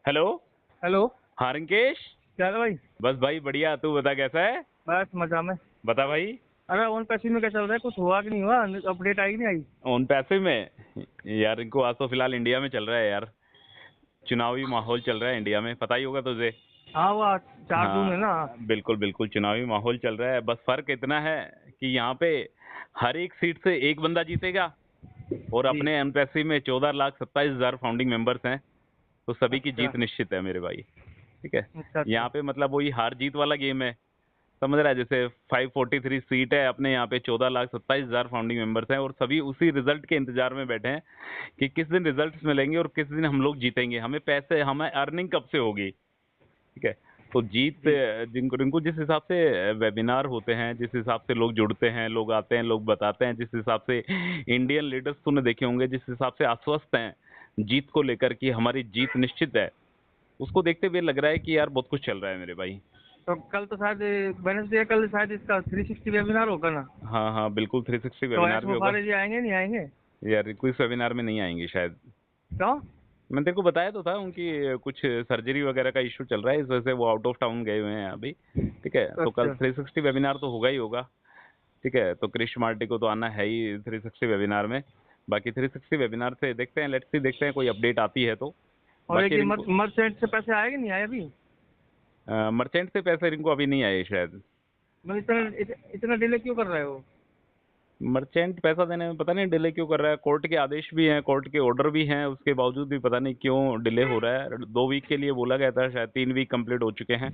Hello. Hello. हाँ रिंकेश। क्या है भाई? बस भाई बढ़िया, तू बता कैसा है। बस मजा में। बता भाई। अरे ओन पैसे में क्या चल रहा है? कुछ हुआ कि नहीं हुआ? अपडेट आई कि नहीं आई? उन पैसे में यार इनको आज तो फिलहाल इंडिया में चल रहा है यार। चुनावी माहौल चल रहा है इंडिया में, पता ही होगा तुझे। हाँ वो 4 जून है ना। हाँ बिल्कुल बिल्कुल, चुनावी माहौल चल रहा है। बस फर्क इतना है कि यहाँ पे हर एक सीट से एक बंदा जीतेगा। और जी। अपने एमपीएससी में 14,27,000 फाउंडिंग मेंबर्स हैं। तो सभी की अच्छा जीत निश्चित है मेरे भाई। ठीक है। अच्छा। अच्छा यहाँ पे मतलब वही हार जीत वाला गेम है। समझ रहा है, जैसे 543 सीट है अपने यहाँ पे, 14,27,000 फाउंडिंग मेंबर्स हैं और सभी उसी रिजल्ट के इंतजार में बैठे हैं कि किस दिन रिजल्ट्स मिलेंगे और किस दिन हम लोग जीतेंगे, हमें पैसे, हमें अर्निंग कब से होगी। ठीक है। तो जीत जी। जिनको जिनको जिस हिसाब से वेबिनार होते हैं, जिस हिसाब से लोग जुड़ते हैं, लोग आते हैं, लोग बताते हैं, जिस हिसाब से इंडियन लीडर्स तूने देखे होंगे जिस हिसाब से आश्वस्त हैं जीत को लेकर कि हमारी जीत निश्चित है, उसको देखते हुए लग रहा है कि यार बहुत कुछ चल रहा है मेरे भाई। तो कल तो शायद वेडनेसडे, कल शायद इसका 360 वेबिनार होगा ना। हाँ हाँ बिल्कुल, 360 तो वेबिनार ऐश भी होगा। मुफारे जी आएंगे नहीं आएंगे? यार क्विज वेबिनार में नहीं आएंगे शायद। क्यों? मैं तेरे को बताया तो था, उनकी कुछ सर्जरी वगैरह का इशू चल रहा है, इस वजह से वो आउट ऑफ टाउन गए हुए हैं अभी। ठीक है, तो कल अच्छा। 360 वेबिनार तो होगा ही होगा। ठीक है, तो क्रिश मार्टी को तो आना है ही 360 वेबिनार में। बाकी 360 वेबिनार से देखते हैं, लेट्स सी, देखते हैं कोई अपडेट आती है तो। और एक बाकी ये इनको मर्चेंट से पैसे आए कि नहीं आए अभी? मर्चेंट से पैसे इनको अभी नहीं आए शायद। मतलब इतना इतना डिले क्यों कर रहे हो? मर्चेंट पैसा देने में पता नहीं डिले क्यों कर रहा है। कोर्ट के आदेश भी हैं, कोर्ट के ऑर्डर भी हैं, उसके बावजूद भी पता नहीं क्यों डिले हो रहा है। 2 वीक के लिए बोला गया था, शायद 3 वीक कंप्लीट हो चुके हैं।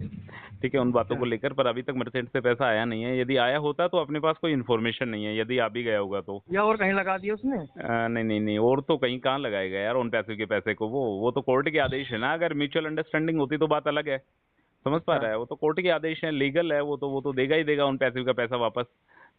ठीक है, उन बातों अच्छा। को लेकर, पर अभी तक मर्चेंट से पैसा आया नहीं है। यदि आया होता तो अपने पास कोई इन्फॉर्मेशन नहीं है, यदि आ भी गया होगा तो। या और कहीं लगा दिया उसने? नहीं नहीं नहीं, और तो कहीं कहाँ लगाएगा यार उन पैसे के पैसे को। वो तो कोर्ट के आदेश है ना, अगर म्यूचुअल अंडरस्टैंडिंग होती तो बात अलग है। समझ पा अच्छा। रहा है, वो तो कोर्ट के आदेश हैं, लीगल है, वो तो देगा ही देगा उन पैसे का पैसा वापस।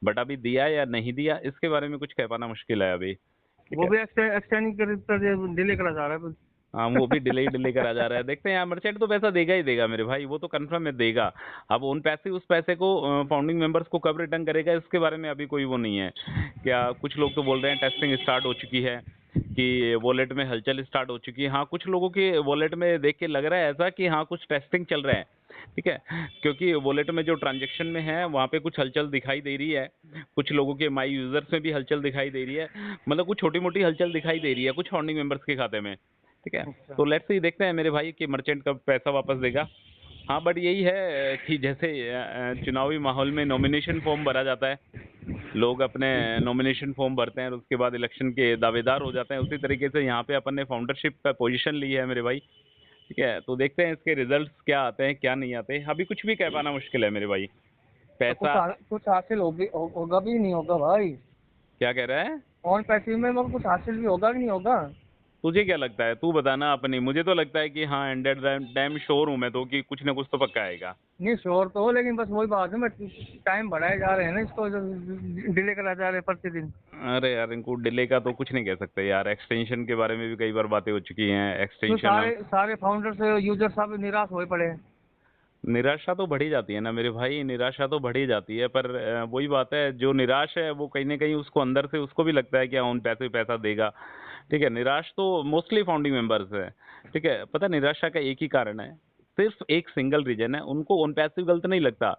बट अभी दिया या नहीं दिया इसके बारे में कुछ कह पाना मुश्किल है अभी। ठीक वो है। भी एक्सटेंडिंग कर डिले करा जा रहा है। हाँ वो भी डिले डिले करा जा रहा है, देखते हैं यार। मर्चेंट तो पैसा देगा ही देगा मेरे भाई, वो तो कंफर्म है देगा। अब उन पैसे, उस पैसे को फाउंडिंग मेंबर्स को कब रिटर्न करेगा इसके बारे में अभी कोई वो नहीं है। क्या कुछ लोग तो बोल रहे हैं टेस्टिंग स्टार्ट हो चुकी है, कि वॉलेट में हलचल स्टार्ट हो चुकी है। हाँ कुछ लोगों के वॉलेट में देख के लग रहा है ऐसा कि हाँ कुछ टेस्टिंग चल रहा है। ठीक है, क्योंकि वॉलेट में जो ट्रांजेक्शन में है वहाँ पे कुछ हलचल दिखाई दे रही है। कुछ लोगों के माई यूजर्स में भी हलचल दिखाई दे रही है। मतलब कुछ छोटी मोटी हलचल दिखाई दे रही है कुछ फाउंडिंग मेंबर्स के खाते में। ठीक है। अच्छा। तो लेट्स सी, देखते हैं मेरे भाई कि मर्चेंट कब पैसा वापस देगा। हाँ बट यही है कि जैसे चुनावी माहौल में नॉमिनेशन फॉर्म भरा जाता है, लोग अपने नॉमिनेशन फॉर्म भरते हैं और उसके बाद इलेक्शन के दावेदार हो जाते हैं, उसी तरीके से यहाँ पे अपन ने फाउंडरशिप का पोजीशन ली है मेरे भाई। ठीक है, तो देखते हैं इसके रिजल्ट्स क्या आते हैं क्या नहीं आते, अभी कुछ भी कह पाना मुश्किल है मेरे भाई। तो पैसा। कुछ हासिल होगा भी नहीं होगा भाई? क्या कह रहा है। ऑन पैसिव में मगर कुछ हासिल भी होगा कि नहीं होगा? तुझे क्या लगता है, तू बताना अपनी। मुझे तो लगता है कि हाँ एंडेड डैम श्योर हूँ मैं तो कि कुछ ना कुछ तो पक्का आएगा। नहीं श्योर तो हो, लेकिन बस वही बात है, मैं टाइम बढ़ाए जा रहे हैं ना इसको, डिले करा जा रहे हैं प्रतिदिन। अरे यार इनको डिले का तो कुछ नहीं कह सकते यार, एक्सटेंशन के बारे में भी कई बार बातें हो चुकी हैं, तो एक्सटेंशन। सारे सारे फाउंडर्स यूजर सब निराश हुए पड़े हैं। निराशा तो बढ़ी जाती है ना मेरे भाई, निराशा तो बढ़ी जाती है, पर वही बात है, जो निराश है वो कहीं ना कहीं उसको अंदर से उसको भी लगता है कि हाँ उन पैसे पैसा देगा। ठीक है, निराश तो मोस्टली फाउंडिंग मेंबर्स है। ठीक है, पता है, निराशा का एक ही कारण है, सिर्फ एक सिंगल रीजन है, उनको उन पैसे गलत नहीं लगता।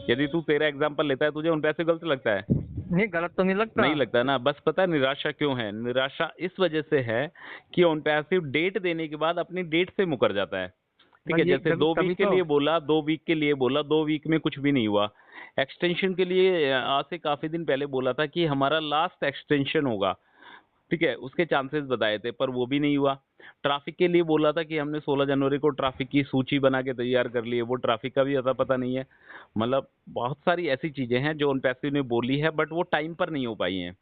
यदि तू तेरा एग्जाम्पल लेता है, तुझे उन पैसे गलत लगता है। नहीं गलत तो नहीं लगता। नहीं लगता ना, बस पता है निराशा क्यों है। निराशा इस वजह से है कि ऑन पैसिव डेट देने के बाद अपनी डेट से मुकर जाता है। ठीक भाई है, ये जैसे तभी 2 वीक तभी के तो। लिए बोला, 2 वीक के लिए बोला, 2 वीक में कुछ भी नहीं हुआ। एक्सटेंशन के लिए आज से काफी दिन पहले बोला था कि हमारा लास्ट एक्सटेंशन होगा। ठीक है, उसके चांसेस बताए थे पर वो भी नहीं हुआ। ट्रैफिक के लिए बोला था कि हमने 16 जनवरी को ट्रैफिक की सूची बना के तैयार कर ली है, वो ट्रैफिक का भी अता पता नहीं है। मतलब बहुत सारी ऐसी चीजें हैं जो उन पैसे ने बोली है बट वो टाइम पर नहीं हो पाई हैं।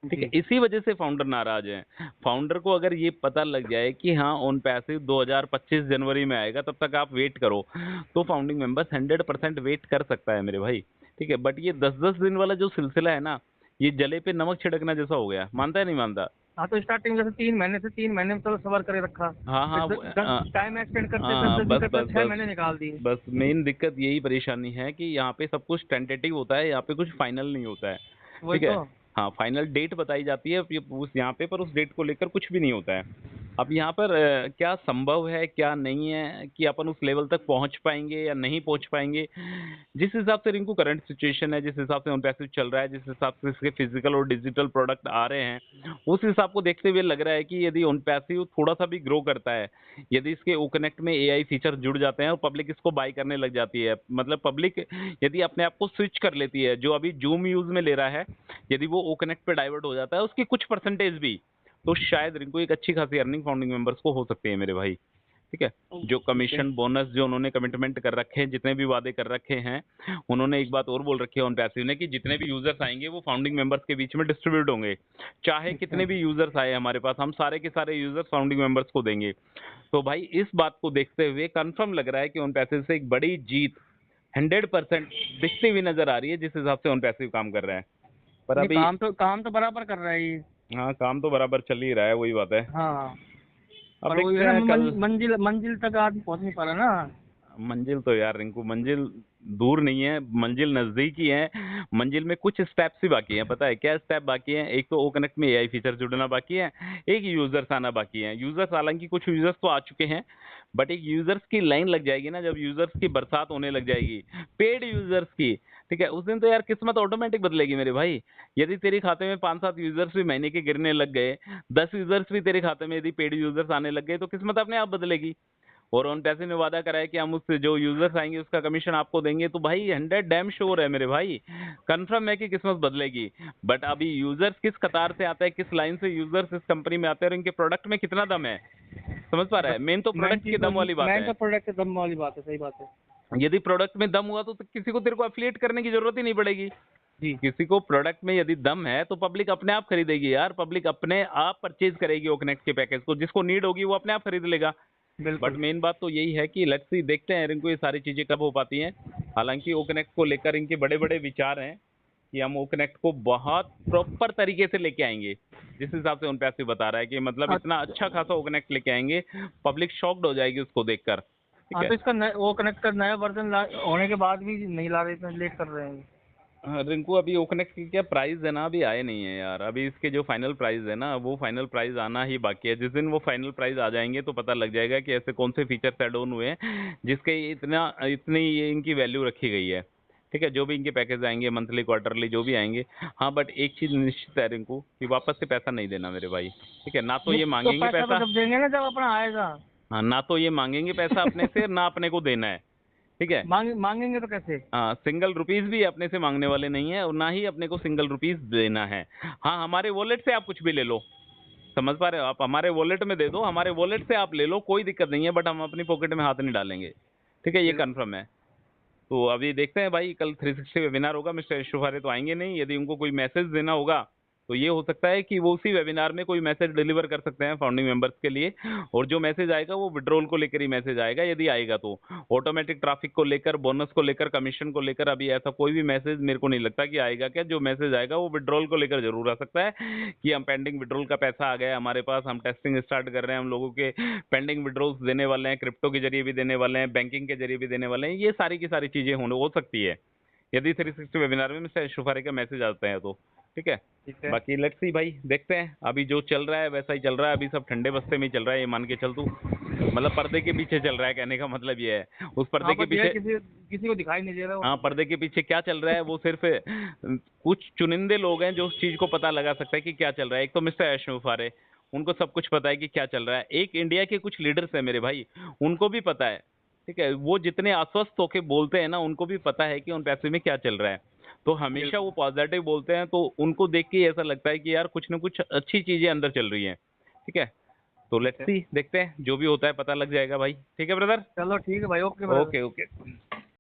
ठीक है, जी। इसी वजह से फाउंडर नाराज हैं। फाउंडर को अगर ये पता लग जाए कि हाँ ऑन पैसिव 2025 जनवरी में आएगा, तब तक आप वेट करो, तो फाउंडिंग मेंबर्स 100% वेट कर सकता है मेरे भाई। ठीक है, बट ये 10-10 दिन वाला जो सिलसिला है ना, ये जले पे नमक छिड़कना जैसा हो गया, मानता है नहीं मानता। हाँ तो स्टार्टिंग जैसे 3 महीने से 3 महीने में चलो सबर करे रखा। हाँ फिर हाँ टाइम एक्सटेंड करते दस हाँ दस दिन बस करते बस 6 महीने बस निकाल दिए। बस मेन दिक्कत यही परेशानी है कि यहाँ पे सब कुछ टेंटेटिव होता है, यहाँ पे कुछ फाइनल नहीं होता है। वही ठीक है। तो। हाँ फाइनल डेट बताई जाती है उस यहाँ पे, पर उस डेट को लेकर कुछ भी नहीं होता है। अब यहाँ पर क्या संभव है क्या नहीं है कि अपन उस लेवल तक पहुंच पाएंगे या नहीं पहुंच पाएंगे। जिस हिसाब से रिंकू करंट सिचुएशन है, जिस हिसाब से ऑन पैसिव चल रहा है, जिस हिसाब से इसके फिजिकल और डिजिटल प्रोडक्ट आ रहे हैं, उस हिसाब को देखते हुए लग रहा है कि यदि ऑन पैसिव थोड़ा सा भी ग्रो करता है, यदि इसके ओ कनेक्ट में एआई फीचर जुड़ जाते हैं और पब्लिक इसको बाय करने लग जाती है, मतलब पब्लिक यदि अपने आप को स्विच कर लेती है, जो अभी जूम यूज में ले रहा है, यदि वो ओ कनेक्ट पे डाइवर्ट हो जाता है उसकी कुछ परसेंटेज भी, तो शायद रिंकू एक अच्छी खासी अर्निंग फाउंडिंग मेंबर्स को हो सकती है मेरे भाई। ठीक है, जो ठीक है। कमीशन बोनस जो उन्होंने कमिटमेंट कर रखे हैं, जितने भी वादे कर रखे हैं, उन्होंने एक बात और बोल रखी है ऑन पैसिव ने कि जितने भी यूजर्स आएंगे वो फाउंडिंग मेंबर्स के बीच में डिस्ट्रीब्यूट होंगे, चाहे अच्छा। कितने भी यूजर्स आए हमारे पास, हम सारे के सारे यूजर्स फाउंडिंग मेंबर्स को देंगे। तो भाई इस बात को देखते हुए कंफर्म लग रहा है कि ऑन पैसिव से एक बड़ी जीत 100% दिखती हुई नजर आ रही है, जिस हिसाब से ऑन पैसिव काम कर रहा है। पर नहीं, अभी काम तो बराबर कर रहा है ये। हाँ, काम तो बराबर चल ही रहा है, वही बात है। हाँ। अब पर वो देखते है ना, हैं कल। मंजिल मंजिल तक आदमी पहुंच नहीं पा रहा ना। मंजिल तो यार रिंकू, मंजिल दूर नहीं है, मंजिल नजदीक ही है। मंजिल में कुछ स्टेप्स ही बाकी हैं, पता है क्या स्टेप बाकी हैं? एक तो ओ कनेक्ट में एआई फीचर जुड़ना बाकी है, एक यूजर्स आना बाकी है। यूजर्स, हालांकि कुछ यूजर्स तो आ चुके हैं, बट एक यूजर्स की लाइन लग जाएगी ना, जब यूजर्स की बरसात होने लग जाएगी, पेड यूजर्स की, ठीक है, उस दिन तो यार किस्मत ऑटोमेटिक बदलेगी मेरे भाई। यदि तेरे खाते में 5-7 यूजर्स भी महीने के गिरने लग गए, 10 यूजर्स भी तेरे खाते में यदि पेड यूजर्स आने लग गए, तो किस्मत अपने आप बदलेगी। और ऑन पैसे ने वादा करा है कि हम उससे जो यूजर्स आएंगे उसका कमीशन आपको देंगे, तो भाई 100 डैम श्योर है मेरे भाई, कंफर्म है कि किस्मत बदलेगी। बट अभी यूजर्स किस कतार से आता है, किस लाइन से यूजर्स इस कंपनी में आते हैं और इनके प्रोडक्ट में कितना दम है, समझ पा रहा है? बस मेन तो मेन प्रोडक्ट की चीज तो दम वाली बात मेन है। तो प्रोडक्ट के दम वाली बात है, सही बात है। यदि प्रोडक्ट में दम हुआ तो किसी को तेरे को एफिलिएट करने की जरूरत ही नहीं पड़ेगी। जी। किसी को प्रोडक्ट में यदि दम है तो पब्लिक अपने आप खरीदेगी यार, पब्लिक अपने आप परचेज करेगी वो कनेक्ट के पैकेज को, जिसको नीड होगी वो अपने आप खरीद लेगा। बट बिल्कुल। मेन बात तो यही है कि लेट्स सी, देखते हैं इनको ये सारी चीजें कब हो पाती हैं। हालांकि ओ कनेक्ट को लेकर इनके बड़े बड़े विचार हैं कि हम ओ कनेक्ट को बहुत प्रॉपर तरीके से लेके आएंगे, जिस हिसाब से उन पे ऐसे बता रहा है कि मतलब इतना अच्छा अच्छा। खासा ओ कनेक्ट लेके आएंगे, पब्लिक शॉक्ड हो जाएगी उसको देखकर। ठीक हाँ, है। तो इसका वो कनेक्ट कर नया वर्जन होने के बाद भी नहीं ला रहे, इतना लेट कर रहे हैं। हाँ, रिंकू अभी ओ कनेक्ट की क्या प्राइस है ना, अभी आए नहीं है यार। अभी इसके जो फाइनल प्राइस है ना, वो फाइनल प्राइस आना ही बाकी है। जिस दिन वो फाइनल प्राइस आ जाएंगे तो पता लग जाएगा कि ऐसे कौन से फीचर्स ऐड ऑन हुए हैं जिसके इतना इतनी ये इनकी वैल्यू रखी गई है। ठीक है, जो भी इनके पैकेज आएंगे मंथली क्वार्टरली जो भी आएंगे। हाँ, बट एक चीज निश्चित है रिंकू कि वापस से पैसा नहीं देना मेरे भाई। ठीक है, ना तो ये तो मांगेंगे पैसा तो पैसा। जब देंगे ना, जब अपना आएगा। हाँ, ना तो ये मांगेंगे पैसा अपने से, ना अपने को देना है। ठीक है। मांगेंगे तो कैसे? हाँ, सिंगल रुपीस भी अपने से मांगने वाले नहीं है और ना ही अपने को सिंगल रुपीस देना है। हाँ, हमारे वॉलेट से आप कुछ भी ले लो, समझ पा रहे हो? आप हमारे वॉलेट में दे दो, हमारे वॉलेट से आप ले लो, कोई दिक्कत नहीं है, बट हम अपनी पॉकेट में हाथ नहीं डालेंगे। ठीक है, ये बिल्कुल। कंफर्म है। तो अभी देखते हैं भाई, कल 360 वेबिनार होगा, मिस्टर शुफारे तो आएंगे नहीं। यदि उनको कोई मैसेज देना होगा तो ये हो सकता है कि वो उसी वेबिनार में कोई मैसेज डिलीवर कर सकते हैं फाउंडिंग मेंबर्स के लिए, और जो मैसेज आएगा वो विड्रॉल को लेकर ही मैसेज आएगा, यदि आएगा तो। ऑटोमेटिक ट्रैफिक को लेकर, बोनस को लेकर, कमीशन को लेकर अभी ऐसा कोई भी मैसेज मेरे को नहीं लगता कि आएगा। क्या जो मैसेज आएगा वो विड्रॉल को लेकर जरूर आ सकता है कि हम पेंडिंग विड्रॉल का पैसा आ गया है हमारे पास, हम टेस्टिंग स्टार्ट कर रहे हैं, हम लोगों के पेंडिंग विड्रॉल्स देने वाले हैं, क्रिप्टो के जरिए भी देने वाले हैं, बैंकिंग के जरिए भी देने वाले हैं। ये सारी की सारी चीजें हो सकती है यदि 360 वेबिनार में मिस्टर शुफारे का मैसेज आता है तो। ठीक है। ठीक है। बाकी लेट्स सी भाई, देखते हैं। अभी जो चल रहा है वैसा ही चल रहा है, अभी सब ठंडे बस्ते में ही चल रहा है, ये मान के चल तू। मतलब पर्दे के पीछे चल रहा है, कहने का मतलब ये है। उस पर्दे हाँ, के बस ये पीछे, किसी किसी को दिखाई नहीं दे रहा हाँ, वो। पर्दे के पीछे क्या चल रहा है वो सिर्फ कुछ चुनिंदे लोग हैं जो उस चीज को पता लगा सकते हैं कि क्या चल रहा है। एक तो मिस्टर शुफारे, उनको सब कुछ पता है कि क्या चल रहा है। एक इंडिया के कुछ लीडर्स हैं मेरे भाई, उनको भी पता है। ठीक है, वो जितने आश्वस्त होके बोलते हैं ना, उनको भी पता है कि उन पैसे में क्या चल रहा है। तो हमेशा वो बिल्कुल। पॉजिटिव बोलते हैं, तो उनको देख के ऐसा लगता है कि यार कुछ ना कुछ अच्छी चीजें अंदर चल रही हैं। ठीक है, तो ठीक लेट्स है। सी, देखते हैं, जो भी होता है पता लग जाएगा भाई। ठीक है ब्रदर। चलो ठीक है भाई, ओके ब्रदर। Okay okay.